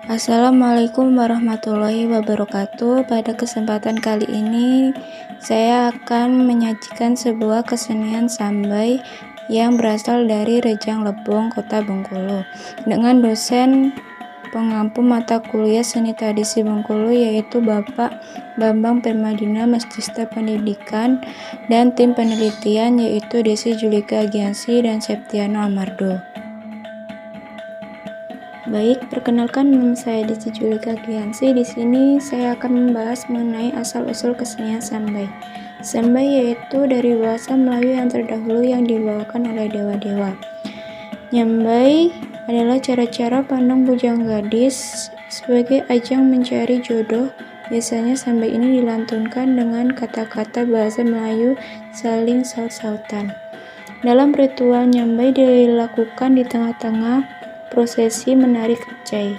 Assalamualaikum warahmatullahi wabarakatuh. Pada kesempatan kali ini saya akan menyajikan sebuah kesenian sambai yang berasal dari Rejang Lebong, Kota Bengkulu, dengan dosen pengampu mata kuliah seni tradisi Bengkulu yaitu Bapak Bambang Permadina Magister Pendidikan, dan tim penelitian yaitu Desi Julika Agiansi dan Septiano Amardo. Baik, perkenalkan nama saya Desi Julika Agiansi. Di sini saya akan membahas mengenai asal-usul kesenian sambai. Sambai yaitu dari bahasa Melayu yang terdahulu yang dibawakan oleh dewa-dewa. Nyambai adalah cara-cara pandang bujang gadis sebagai ajang mencari jodoh. Biasanya sambai ini dilantunkan dengan kata-kata bahasa Melayu saling saut-sautan. Dalam ritual nyambai dilakukan di tengah-tengah prosesi menari kecai.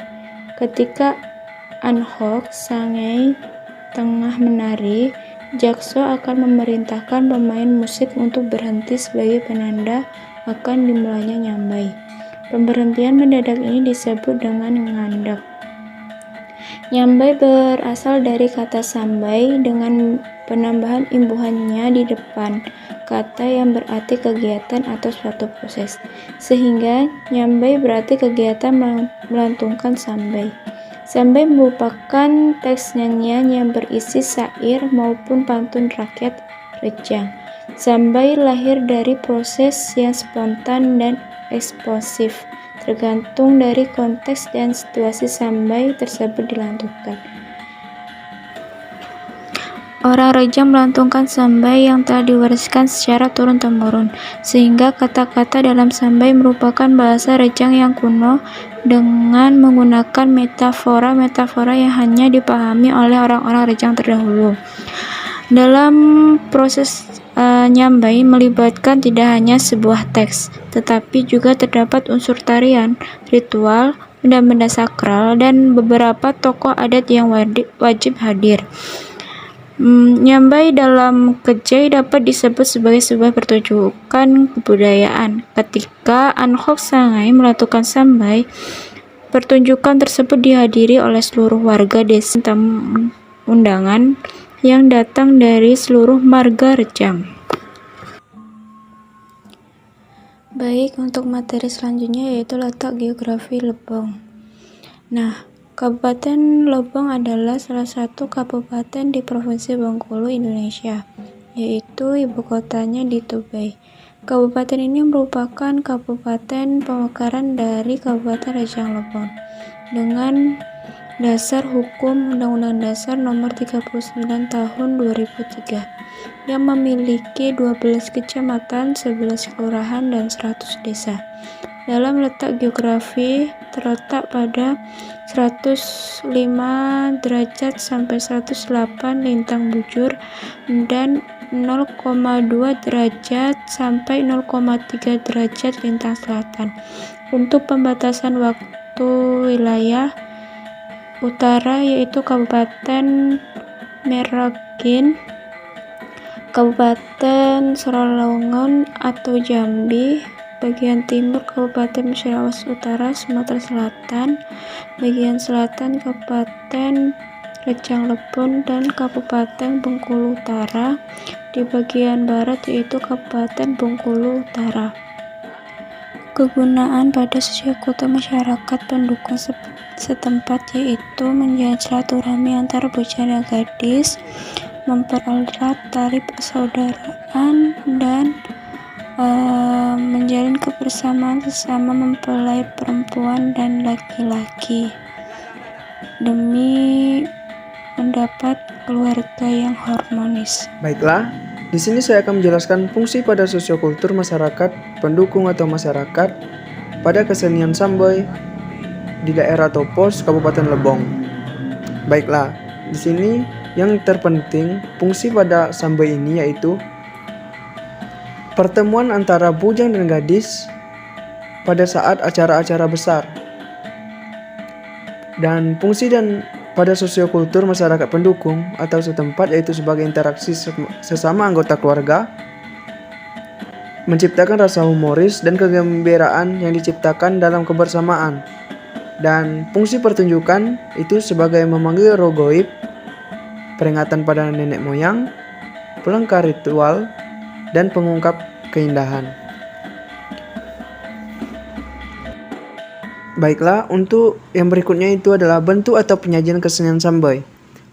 Ketika Anhok Sangai tengah menari, Jakso akan memerintahkan pemain musik untuk berhenti sebagai penanda akan dimulainya nyambai. Pemberhentian mendadak ini disebut dengan ngandak. Nyambai berasal dari kata sambai dengan penambahan imbuhannya di depan kata yang berarti kegiatan atau suatu proses, sehingga nyambai berarti kegiatan melantungkan sambai. Sambai merupakan teks nyanyian yang berisi syair maupun pantun rakyat Rejang. Sambai lahir dari proses yang spontan dan eksplosif, tergantung dari konteks dan situasi sambai tersebut dilantunkan. Orang Rejang melantungkan sambai yang telah diwariskan secara turun-temurun, sehingga kata-kata dalam sambai merupakan bahasa Rejang yang kuno dengan menggunakan metafora yang hanya dipahami oleh orang-orang Rejang terdahulu. Dalam proses nyambai melibatkan tidak hanya sebuah teks, tetapi juga terdapat unsur tarian, ritual, benda-benda sakral, dan beberapa tokoh adat yang wajib hadir. Nyambai dalam kejai dapat disebut sebagai sebuah pertunjukan kebudayaan. Ketika Anhok Sangai melakukan sambai, pertunjukan tersebut dihadiri oleh seluruh warga desa tamu undangan yang datang dari seluruh marga Rejang. Baik, untuk materi selanjutnya yaitu letak geografi Lebong. Nah, Kabupaten Lebong adalah salah satu kabupaten di Provinsi Bengkulu, Indonesia, yaitu ibu kotanya di Tubai. Kabupaten ini merupakan kabupaten pemekaran dari Kabupaten Rejang Lebong dengan dasar hukum Undang-Undang Dasar Nomor 39 Tahun 2003 yang memiliki 12 kecamatan, 11 kelurahan, dan 100 desa. Dalam letak geografi terletak pada 105 derajat sampai 108 lintang bujur dan 0,2 derajat sampai 0,3 derajat lintang selatan. Untuk pembatasan waktu wilayah utara yaitu Kabupaten Merauke, Kabupaten Sarolangun atau Jambi, bagian timur Kabupaten Musirawas Utara, Sumatera Selatan, bagian selatan Kabupaten Rejang Lebong, dan Kabupaten Bengkulu Utara, di bagian barat yaitu Kabupaten Bengkulu Utara. Kegunaan pada sosiokultur masyarakat pendukung setempat yaitu menjalin silaturahmi antar bocah dan gadis, mempererat tali persaudaraan, dan menjalin kebersamaan sesama mempelai perempuan dan laki-laki demi mendapat keluarga yang harmonis. Baiklah, di sini saya akan menjelaskan fungsi pada sosiokultur masyarakat pendukung atau masyarakat pada kesenian sambai di daerah Topos, Kabupaten Lebong. Baiklah, di sini yang terpenting fungsi pada sambai ini yaitu pertemuan antara bujang dan gadis pada saat acara-acara besar. Dan fungsi dan pada sosiokultur masyarakat pendukung atau setempat yaitu sebagai interaksi sesama anggota keluarga, menciptakan rasa humoris dan kegembiraan yang diciptakan dalam kebersamaan. Dan fungsi pertunjukan itu sebagai memanggil roh gaib, peringatan pada nenek moyang, pelengkap ritual, dan pengungkap keindahan. Baiklah, untuk yang berikutnya itu adalah bentuk atau penyajian kesenian Sambay.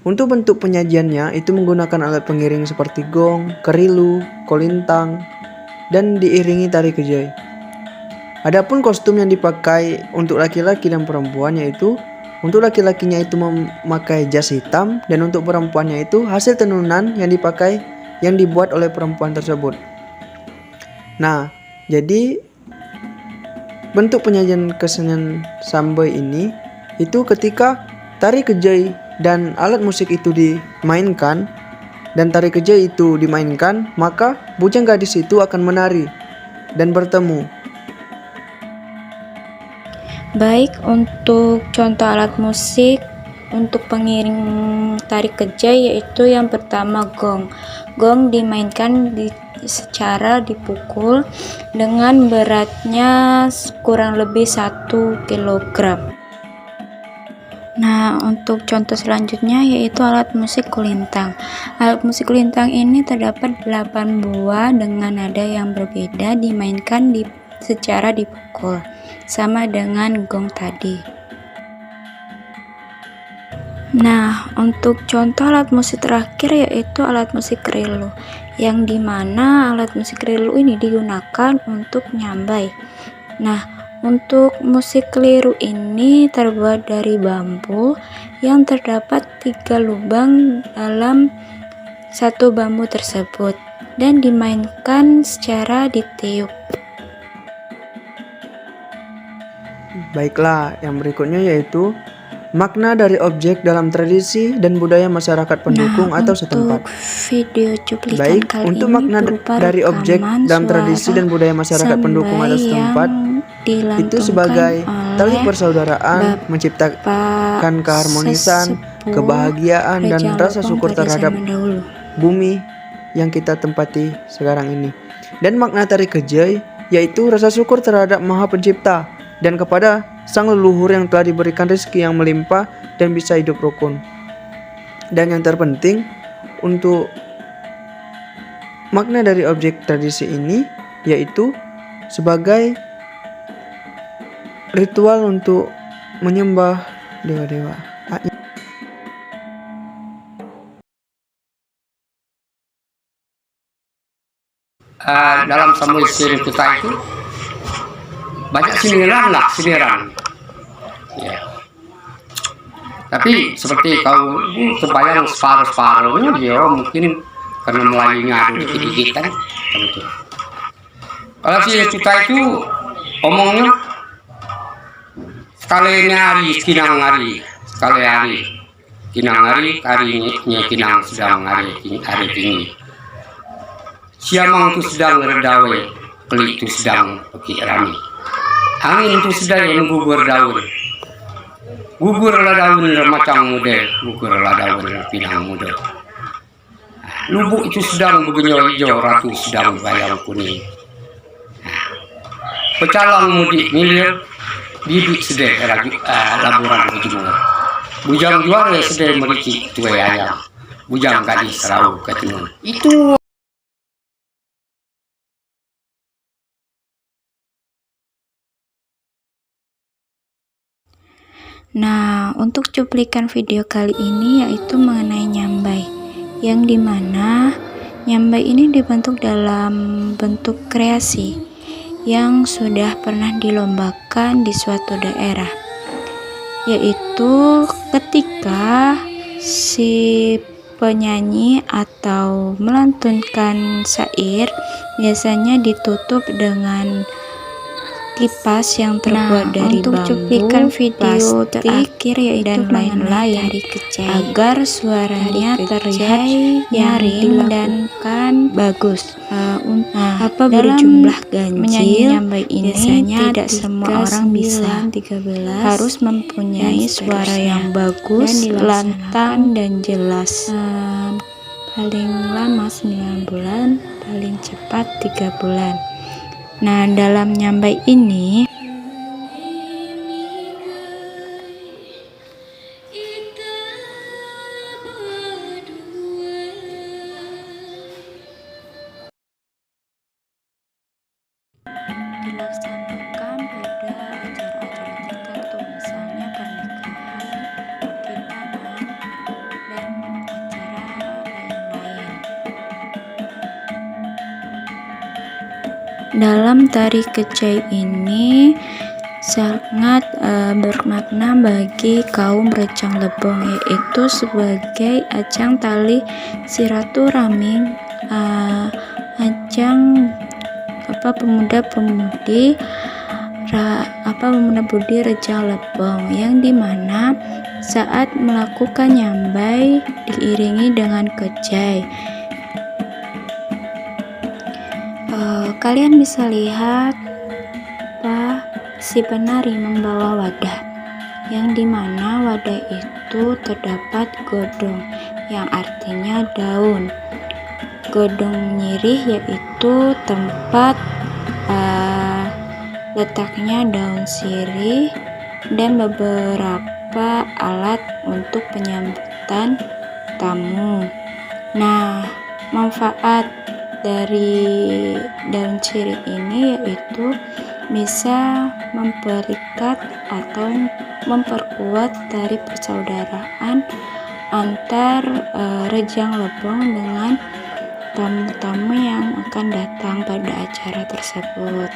Untuk bentuk penyajiannya itu menggunakan alat pengiring seperti gong, kerilu, kolintang, dan diiringi tari kejai. Adapun kostum yang dipakai untuk laki-laki dan perempuan yaitu untuk laki-lakinya itu memakai jas hitam dan untuk perempuannya itu hasil tenunan yang dibuat oleh perempuan tersebut. Nah, jadi bentuk penyajian kesenian Sambay ini itu ketika tari kejai dan alat musik itu dimainkan dan tari kejai itu dimainkan, maka bujang gadis itu akan menari dan bertemu. Baik, untuk contoh alat musik untuk pengiring tari kejai yaitu yang pertama gong. Gong dimainkan secara dipukul dengan beratnya kurang lebih 1 kg. Nah, untuk contoh selanjutnya yaitu alat musik kulintang. Alat musik kulintang ini terdapat 8 buah dengan nada yang berbeda dimainkan secara dipukul, sama dengan gong tadi. Nah, untuk contoh alat musik terakhir yaitu alat musik kerilu, yang dimana alat musik kerilu ini digunakan untuk nyambai. Nah, untuk musik keliru ini terbuat dari bambu yang terdapat 3 lubang dalam satu bambu tersebut dan dimainkan secara ditiup. Baiklah, yang berikutnya yaitu makna dari objek dalam tradisi dan budaya masyarakat pendukung atau setempat. Video cuplikan Baik, kali untuk ini makna dari objek dalam tradisi dan budaya masyarakat pendukung atau setempat itu sebagai tali persaudaraan, menciptakan keharmonisan, kebahagiaan, dan rasa syukur terhadap bumi yang kita tempati sekarang ini. Dan makna tari kejai yaitu rasa syukur terhadap Maha Pencipta dan kepada sang leluhur yang telah diberikan rezeki yang melimpah dan bisa hidup rukun. Dan yang terpenting, untuk makna dari objek tradisi ini yaitu sebagai ritual untuk menyembah dewa-dewa. Dalam Sambay Sering kita itu banyak sindiran. Ya. Tapi seperti kau kebayang separuh-separuhnya dia mungkin karena Melayunya ada dikit-dikit kan gitu. Kalau si kita itu omongnya sekali hari kinang hari harinya kinang sedang hari tinggi. Siamang itu sedang redawe, kelik itu sedang rami. Angin itu sedang yang gugur daun. Gugurlah daun macam muda, gugurlah daun pinang muda. Lubuk itu sedang begenyo hijau, ratu sedang bayang kuning. Pecalang mudik milir, bidik sedih laburan berjemur. Bujang juara sedih mericik tuai ayam. Bujang gadis serau ketenun. Itu Nah, untuk cuplikan video kali ini yaitu mengenai nyambai, yang dimana nyambai ini dibentuk dalam bentuk kreasi yang sudah pernah dilombakan di suatu daerah, yaitu ketika si penyanyi atau melantunkan syair biasanya ditutup dengan kipas yang terbuat dari untuk bambu, cuplikan video terakhir yaitu dan lain-lain agar suaranya terlihat nyaring dan kan bagus. Berjumlah ganjil menyanyi nyambai ini biasanya tidak semua orang bisa, harus mempunyai suara yang bagus, lantang dan jelas. Paling lama 9 bulan, paling cepat 3 bulan. Nah, dalam nyambai ini dilaksanakan pada acara-acara tertentu, misalnya pernikahan, kitanan, dan acara lain-lain. Dalam tari kecai ini sangat bermakna bagi kaum Recang Lebong, yaitu sebagai ajang tali silaturahmi, ajang pemuda-pemudi Recang Lebong, yang dimana saat melakukan nyambai diiringi dengan kecai. Kalian bisa lihat si penari membawa wadah, yang dimana wadah itu terdapat godong, yang artinya daun. Godong nyirih yaitu tempat letaknya daun sirih dan beberapa alat untuk penyambutan tamu. Nah, manfaat dari daun sirih ini yaitu bisa memperikat atau memperkuat tali persaudaraan antar Rejang Lebong dengan tamu-tamu yang akan datang pada acara tersebut.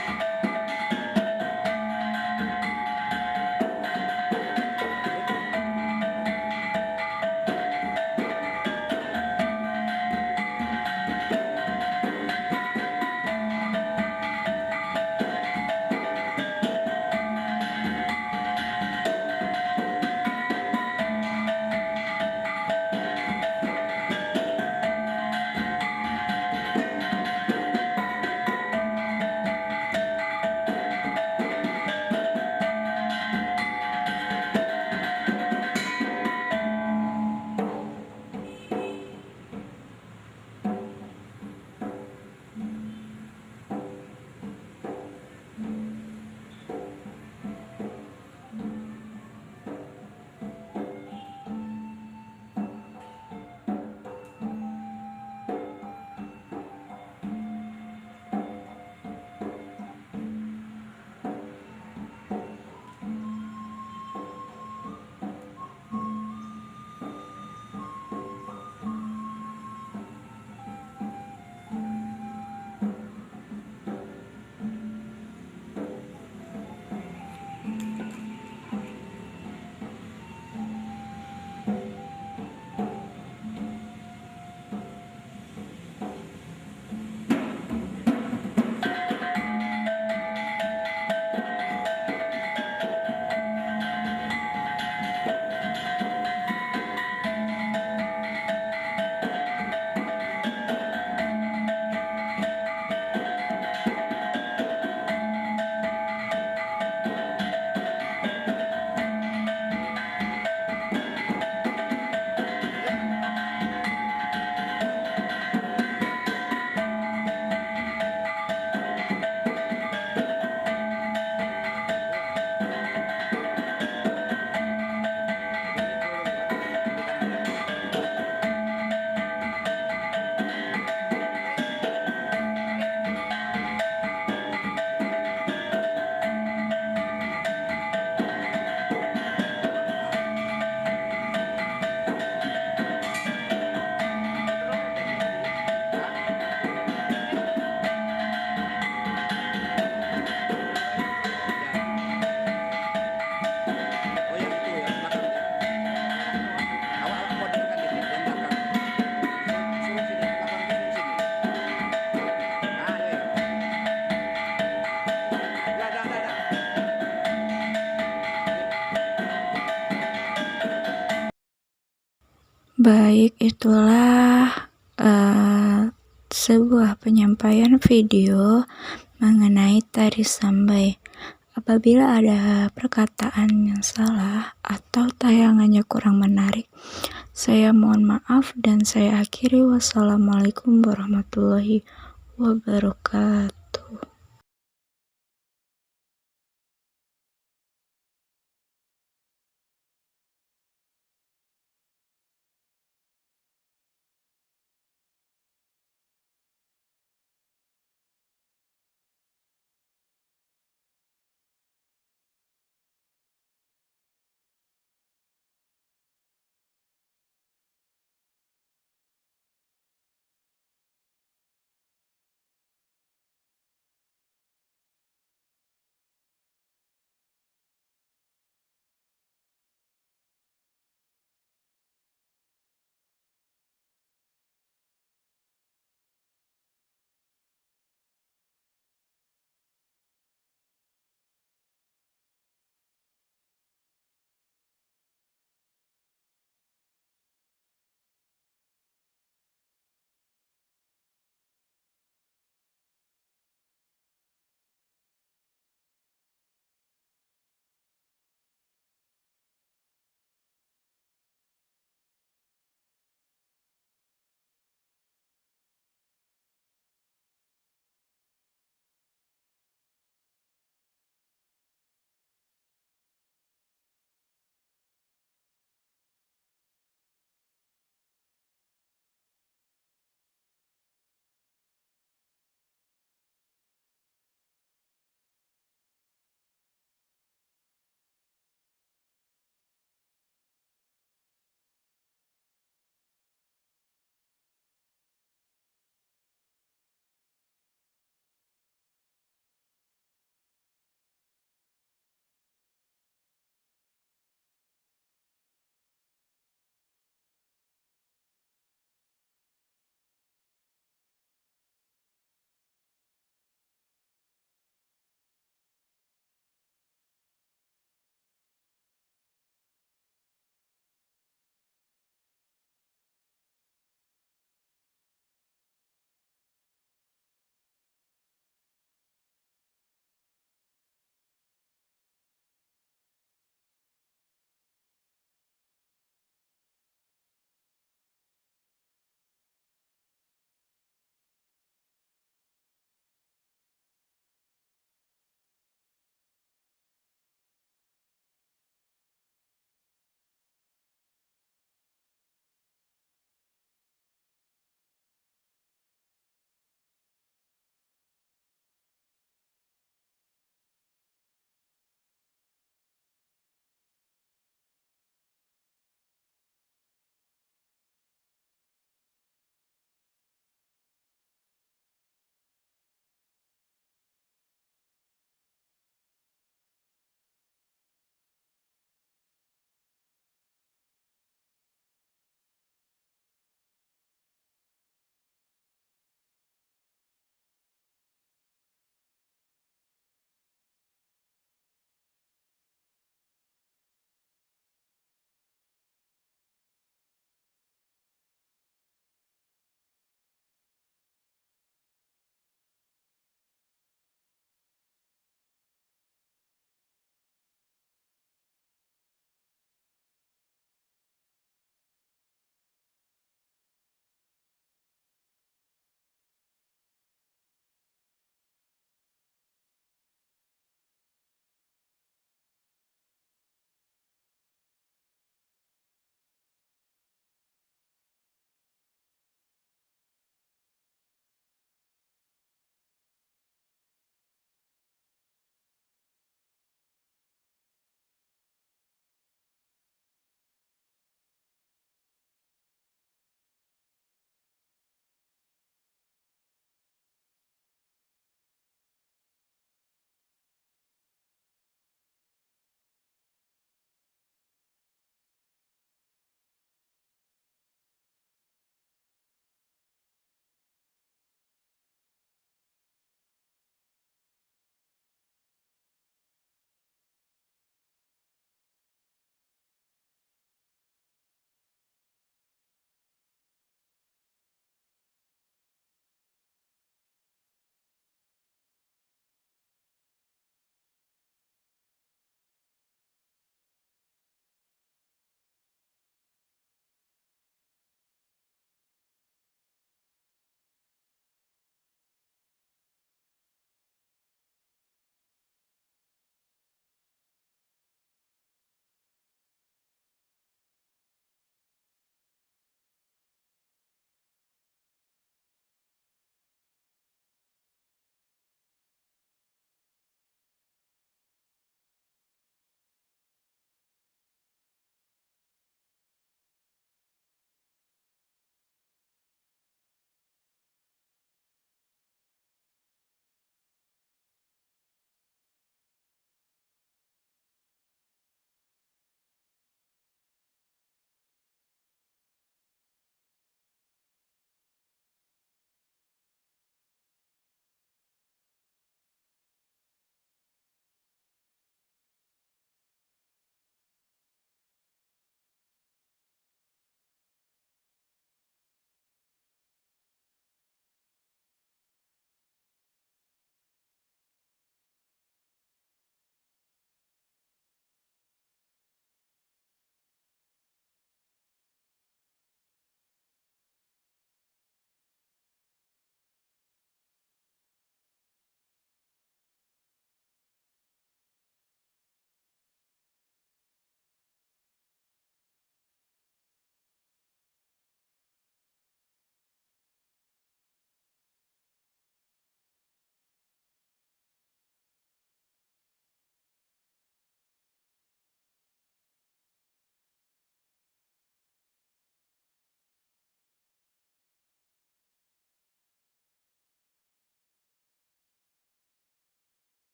Baik, itulah sebuah penyampaian video mengenai tari sambai. Apabila ada perkataan yang salah atau tayangannya kurang menarik, saya mohon maaf dan saya akhiri. Wassalamualaikum warahmatullahi wabarakatuh.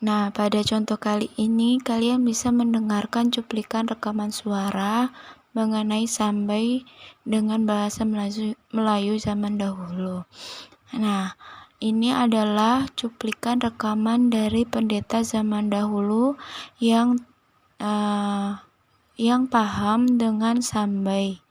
Nah, pada contoh kali ini kalian bisa mendengarkan cuplikan rekaman suara mengenai sambai dengan bahasa Melayu zaman dahulu. Nah, ini adalah cuplikan rekaman dari pendeta zaman dahulu yang paham dengan sambai.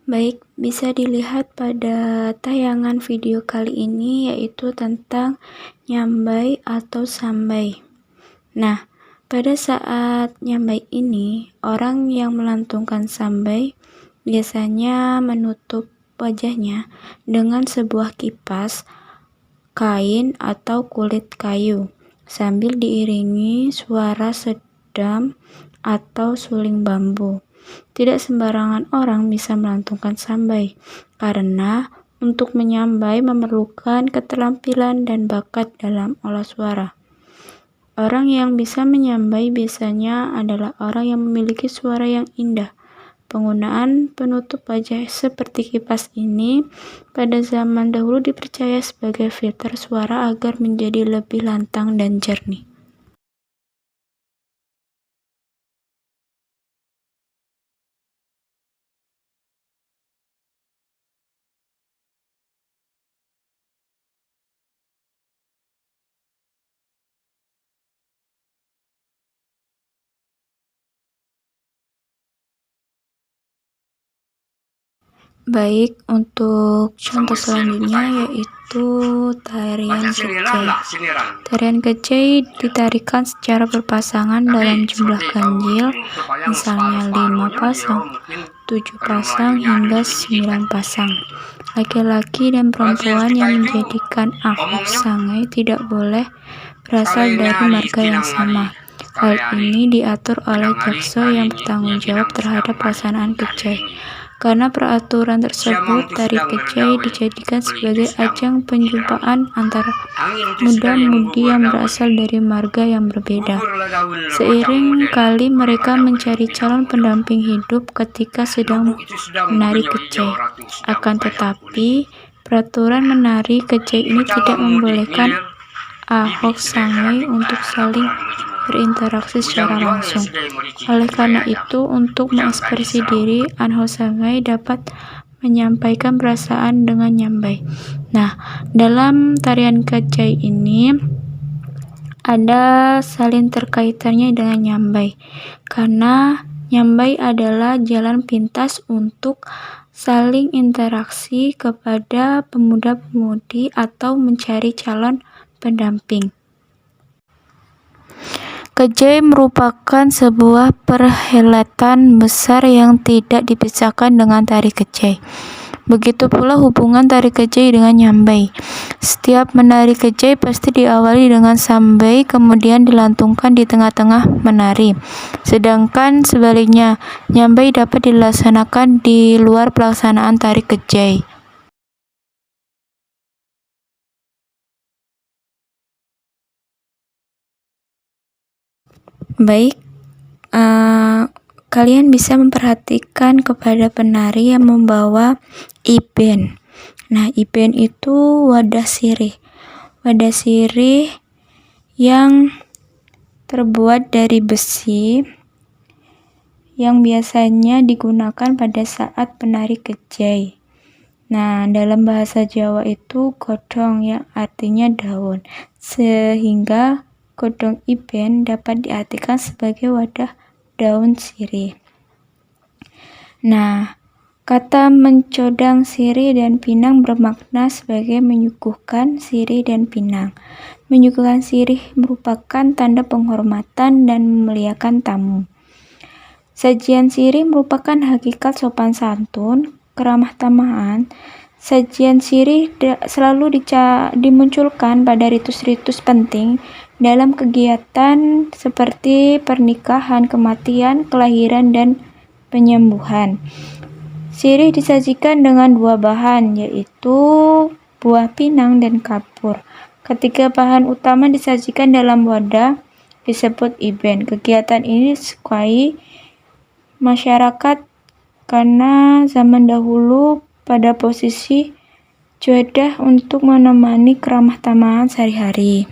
Baik, bisa dilihat pada tayangan video kali ini yaitu tentang nyambai atau sambai. Nah, pada saat nyambai ini, orang yang melantunkan sambai biasanya menutup wajahnya dengan sebuah kipas, kain, atau kulit kayu, sambil diiringi suara sedam atau suling bambu. Tidak sembarangan orang bisa melantunkan sambai, karena untuk menyambai memerlukan keterampilan dan bakat dalam olah suara. Orang yang bisa menyambai biasanya adalah orang yang memiliki suara yang indah. Penggunaan penutup wajah seperti kipas ini pada zaman dahulu dipercaya sebagai filter suara agar menjadi lebih lantang dan jernih. Baik, untuk contoh selanjutnya yaitu tarian kecai. Tarian kecai ditarikan secara berpasangan dalam jumlah ganjil, misalnya 5 pasang, 7 pasang, hingga 9 pasang. Laki-laki dan perempuan yang menjadikan ahok sangai tidak boleh berasal dari marga yang sama. Hal ini diatur oleh jaksa yang bertanggung jawab terhadap pelaksanaan kecai. Karena peraturan tersebut, tari kecai dijadikan sebagai ajang penjumpaan antara muda-mudi yang berasal dari marga yang berbeda. Seiring kali mereka mencari calon pendamping hidup ketika sedang menari kecai. Akan tetapi, peraturan menari kecai ini tidak membolehkan ahok sangai untuk saling berinteraksi secara langsung. Oleh karena itu, untuk mengekspresi diri, ahok sangai dapat menyampaikan perasaan dengan nyambai. Nah, dalam tarian kecai ini ada saling terkaitannya dengan nyambai, karena nyambai adalah jalan pintas untuk saling interaksi kepada pemuda-pemudi atau mencari calon pendamping. Kecai merupakan sebuah perhelatan besar yang tidak dipisahkan dengan tari kecai. Begitu pula hubungan tari kecai dengan nyambai. Setiap menari kecai pasti diawali dengan sambai, kemudian dilantungkan di tengah-tengah menari. Sedangkan sebaliknya, nyambai dapat dilaksanakan di luar pelaksanaan tari kecai. Baik, kalian bisa memperhatikan kepada penari yang membawa iben. Nah, iben itu wadah sirih. Wadah sirih yang terbuat dari besi yang biasanya digunakan pada saat penari kecai. Nah, dalam bahasa Jawa itu godhong yang artinya daun, sehingga godhong iben dapat diartikan sebagai wadah daun sirih. Nah, Kata mencodang sirih dan pinang bermakna sebagai menyuguhkan sirih dan pinang. Menyuguhkan sirih merupakan tanda penghormatan dan memuliakan tamu. Sajian sirih merupakan hakikat sopan santun, keramah tamahan. Sajian sirih selalu dimunculkan pada ritus-ritus penting dalam kegiatan seperti pernikahan, kematian, kelahiran, dan penyembuhan. Sirih disajikan dengan dua bahan, yaitu buah pinang dan kapur. Ketiga bahan utama disajikan dalam wadah disebut iben. Kegiatan ini disukai masyarakat karena zaman dahulu pada posisi cuedah untuk menemani keramah tamahan sehari-hari.